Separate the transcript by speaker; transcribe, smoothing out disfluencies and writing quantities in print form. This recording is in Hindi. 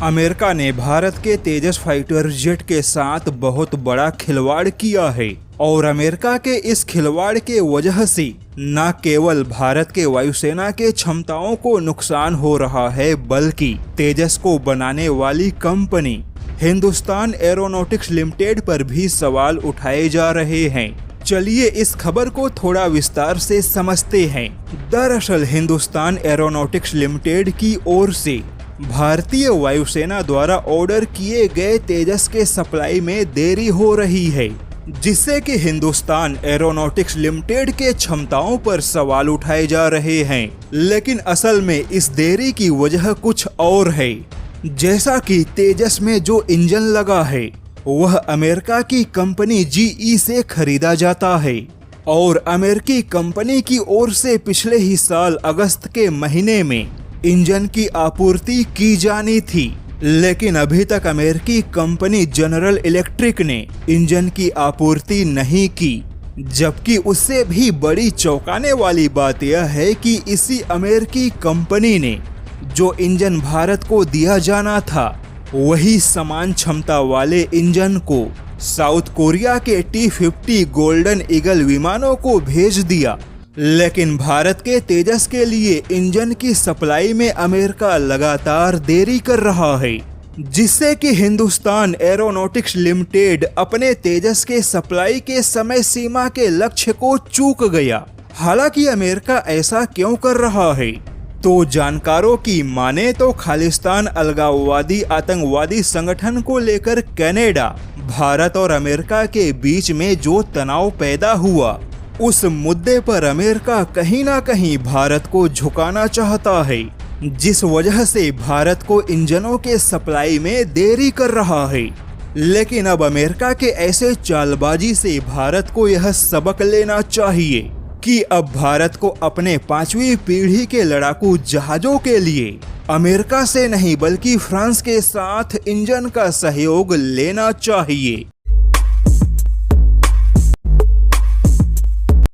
Speaker 1: अमेरिका ने भारत के तेजस फाइटर जेट के साथ बहुत बड़ा खिलवाड़ किया है और अमेरिका के इस खिलवाड़ के वजह से न केवल भारत के वायुसेना के क्षमताओं को नुकसान हो रहा है, बल्कि तेजस को बनाने वाली कंपनी हिंदुस्तान एरोनॉटिक्स लिमिटेड पर भी सवाल उठाए जा रहे हैं। चलिए इस खबर को थोड़ा विस्तार से समझते हैं। दरअसल हिंदुस्तान एरोनॉटिक्स लिमिटेड की ओर से भारतीय वायुसेना द्वारा ऑर्डर किए गए तेजस के सप्लाई में देरी हो रही है, जिससे कि हिंदुस्तान एरोनॉटिक्स लिमिटेड के क्षमताओं पर सवाल उठाए जा रहे हैं। लेकिन असल में इस देरी की वजह कुछ और है। जैसा कि तेजस में जो इंजन लगा है वह अमेरिका की कंपनी GE से खरीदा जाता है और अमेरिकी कंपनी की ओर से पिछले ही साल अगस्त के महीने में इंजन की आपूर्ति की जानी थी। लेकिन अभी तक अमेरिकी कंपनी जनरल इलेक्ट्रिक ने इंजन की आपूर्ति नहीं की। जबकि उससे भी बड़ी चौंकाने वाली बात यह है कि इसी अमेरिकी कंपनी ने जो इंजन भारत को दिया जाना था, वही समान क्षमता वाले इंजन को साउथ कोरिया के T-50 गोल्डन ईगल विमानों को भेज दिया। लेकिन भारत के तेजस के लिए इंजन की सप्लाई में अमेरिका लगातार देरी कर रहा है, जिससे कि हिंदुस्तान एरोनॉटिक्स लिमिटेड अपने तेजस के सप्लाई के समय सीमा के लक्ष्य को चूक गया। हालांकि अमेरिका ऐसा क्यों कर रहा है? तो जानकारों की माने तो खालिस्तान अलगाववादी आतंकवादी संगठन को लेकर कनाडा, भारत और अमेरिका के बीच में जो तनाव पैदा हुआ, उस मुद्दे पर अमेरिका कहीं ना कहीं भारत को झुकाना चाहता है, जिस वजह से भारत को इंजनों के सप्लाई में देरी कर रहा है। लेकिन अब अमेरिका के ऐसे चालबाजी से भारत को यह सबक लेना चाहिए कि अब भारत को अपने 5वीं पीढ़ी के लड़ाकू जहाजों के लिए अमेरिका से नहीं बल्कि फ्रांस के साथ इंजन का सहयोग लेना चाहिए।